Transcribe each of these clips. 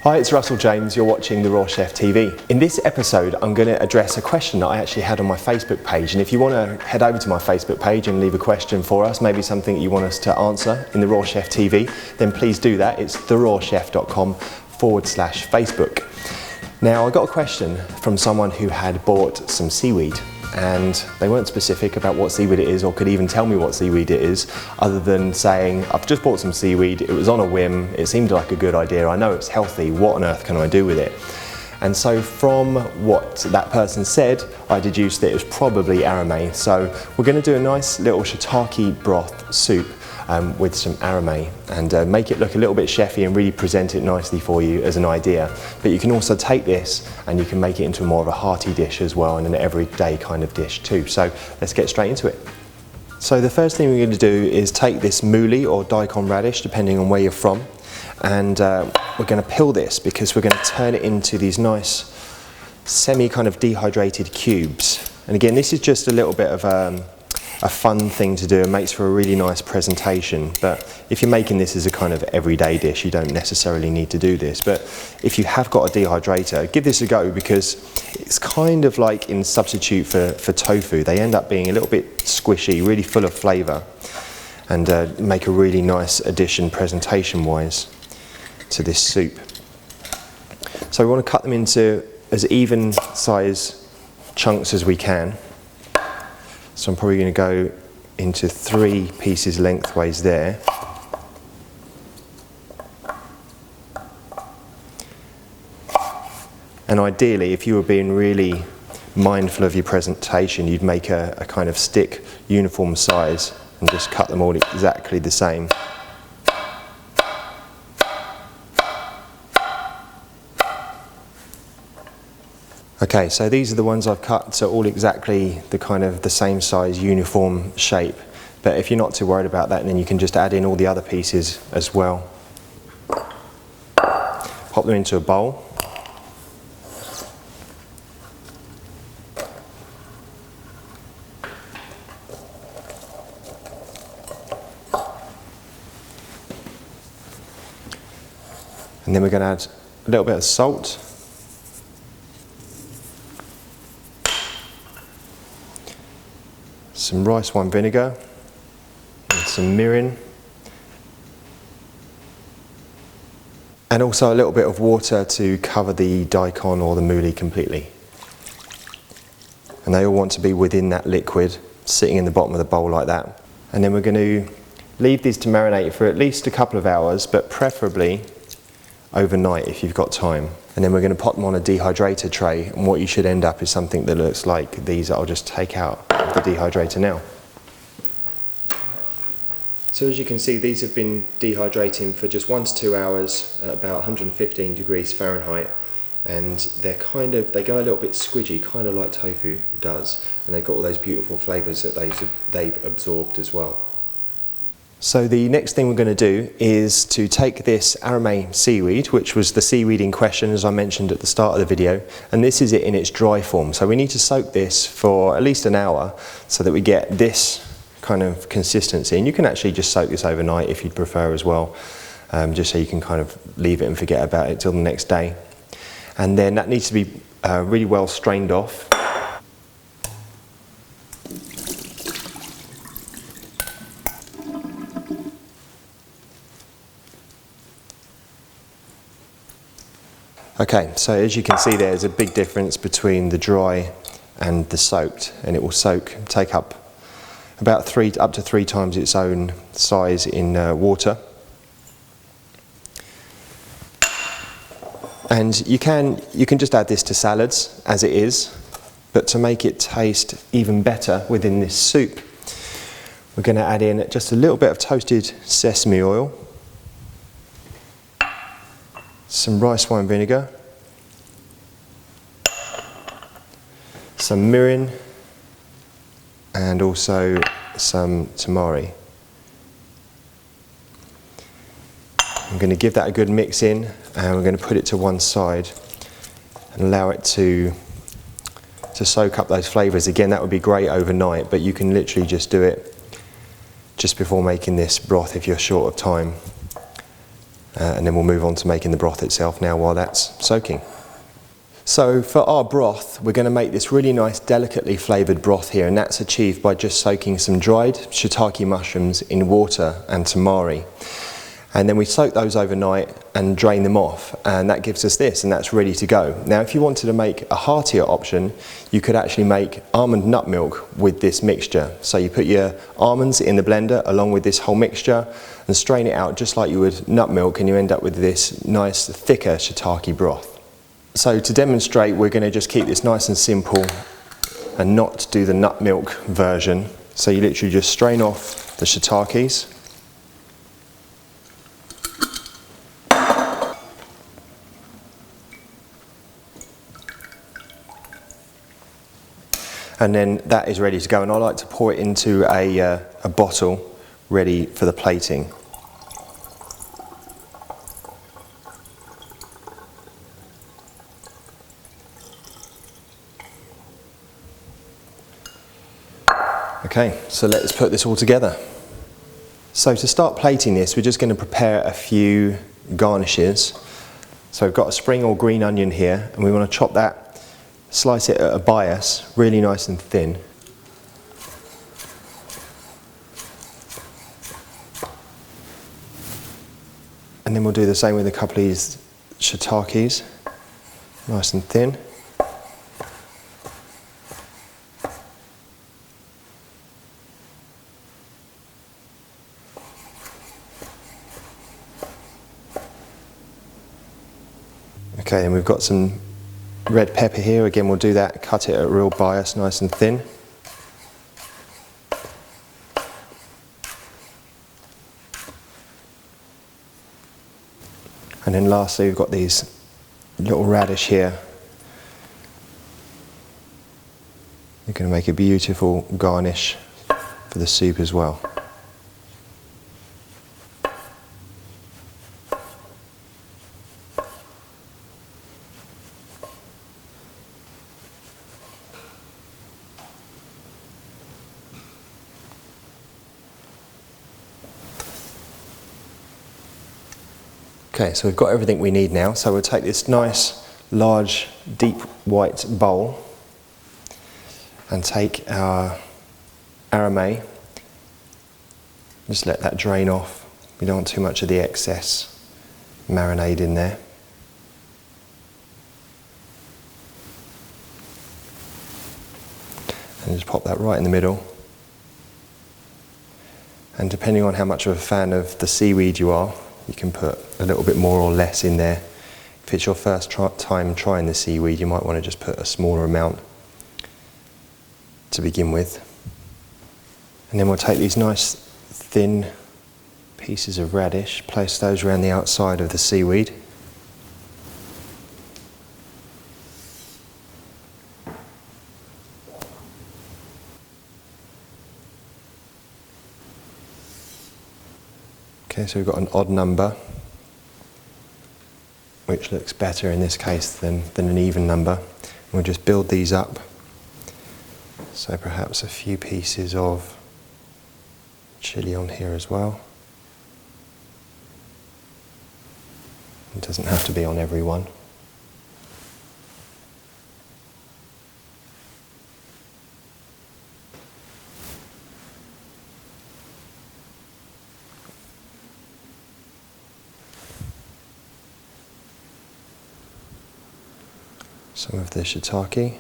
Hi, it's Russell James, you're watching The Raw Chef TV. In this episode, I'm going to address a question that I actually had on my Facebook page, and if you want to head over to my Facebook page and leave a question for us, maybe something you want us to answer in The Raw Chef TV, then please do that. It's therawchef.com/Facebook. Now, I got a question from someone who had bought some seaweed, and they weren't specific about what seaweed it is or could even tell me what seaweed it is, other than saying, I've just bought some seaweed, it was on a whim, it seemed like a good idea, I know it's healthy, what on earth can I do with it? And so from what that person said, I deduced that it was probably arame. So we're going to do a nice little shiitake broth soup with some arame and make it look a little bit chefy and really present it nicely for you as an idea. But you can also take this and you can make it into more of a hearty dish as well, and an everyday kind of dish too. So let's get straight into it. So the first thing we're going to do is take this mooli or daikon radish, depending on where you're from, and we're going to peel this because we're going to turn it into these nice semi kind of dehydrated cubes. And again, this is just a little bit of a fun thing to do and makes for a really nice presentation. But if you're making this as a kind of everyday dish, you don't necessarily need to do this. But if you have got a dehydrator, give this a go, because it's kind of like in substitute for tofu. They end up being a little bit squishy, really full of flavour, and make a really nice addition presentation wise to this soup. So we want to cut them into as even size chunks as we can. So I'm probably going to go into 3 pieces lengthways there. And ideally, if you were being really mindful of your presentation, you'd make a kind of stick uniform size and just cut them all exactly the same. Okay, so these are the ones I've cut, so all exactly the kind of the same size, uniform shape. But if you're not too worried about that, then you can just add in all the other pieces as well. Pop them into a bowl. And then we're going to add a little bit of salt. Some rice wine vinegar, and some mirin, and also a little bit of water to cover the daikon or the mooli completely. And they all want to be within that liquid, sitting in the bottom of the bowl like that. And then we're going to leave these to marinate for at least a couple of hours, but preferably overnight if you've got time. And then we're going to pop them on a dehydrator tray, and what you should end up is something that looks like these that I'll just take out of the dehydrator now. So as you can see, these have been dehydrating for just 1 to 2 hours at about 115 degrees Fahrenheit, and they go a little bit squidgy, kind of like tofu does, and they've got all those beautiful flavours that they've absorbed as well. So the next thing we're going to do is to take this arame seaweed, which was the seaweed in question as I mentioned at the start of the video, and this is it in its dry form. So we need to soak this for at least an hour so that we get this kind of consistency. And you can actually just soak this overnight if you'd prefer as well, just so you can kind of leave it and forget about it till the next day. And then that needs to be really well strained off. Okay, so as you can see there's a big difference between the dry and the soaked, and it will take up about up to 3 times its own size in water. And you can just add this to salads as it is, but to make it taste even better within this soup, we're going to add in just a little bit of toasted sesame oil, some rice wine vinegar, some mirin, and also some tamari. I'm going to give that a good mix in, and we're going to put it to one side and allow it to soak up those flavours. Again, that would be great overnight, but you can literally just do it just before making this broth if you're short of time. And then we'll move on to making the broth itself now while that's soaking. So for our broth, we're going to make this really nice, delicately flavoured broth here, and that's achieved by just soaking some dried shiitake mushrooms in water and tamari. And then we soak those overnight and drain them off, and that gives us this, and that's ready to go. Now if you wanted to make a heartier option, you could actually make almond nut milk with this mixture. So you put your almonds in the blender along with this whole mixture and strain it out just like you would nut milk, and you end up with this nice thicker shiitake broth. So to demonstrate, we're going to just keep this nice and simple and not do the nut milk version. So you literally just strain off the shiitakes. And then that is ready to go, and I like to pour it into a bottle ready for the plating. Okay, so let's put this all together. So to start plating this, we're just going to prepare a few garnishes. So we've got a spring or green onion here, and we want to chop that, slice it at a bias, really nice and thin. And then we'll do the same with a couple of these shiitakes, nice and thin. Okay, and we've got some red pepper here. Again, we'll do that, cut it at a real bias, nice and thin. And then lastly, we've got these little radish here. You're going to make a beautiful garnish for the soup as well. Okay, so we've got everything we need now, so we'll take this nice, large, deep white bowl and take our arame, just let that drain off. We don't want too much of the excess marinade in there. And just pop that right in the middle. And depending on how much of a fan of the seaweed you are, you can put a little bit more or less in there. If it's your first time trying the seaweed, you might want to just put a smaller amount to begin with. And then we'll take these nice thin pieces of radish, place those around the outside of the seaweed. Okay, so we've got an odd number, which looks better in this case than an even number. And we'll just build these up. So perhaps a few pieces of chili on here as well. It doesn't have to be on every one. Some of the shiitake.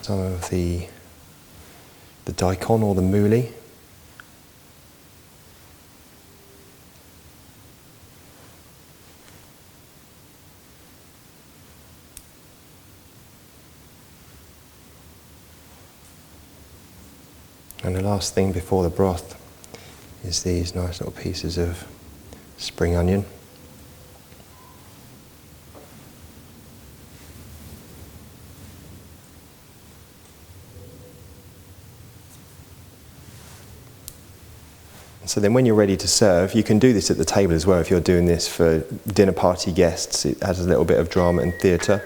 Some of the daikon or the mooli. And the last thing before the broth is these nice little pieces of spring onion. So then when you're ready to serve, you can do this at the table as well if you're doing this for dinner party guests. It adds a little bit of drama and theatre.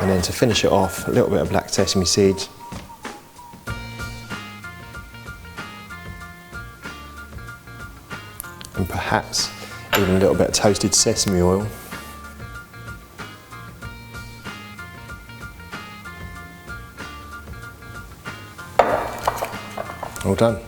And then to finish it off, a little bit of black sesame seeds. And perhaps even a little bit of toasted sesame oil. All done.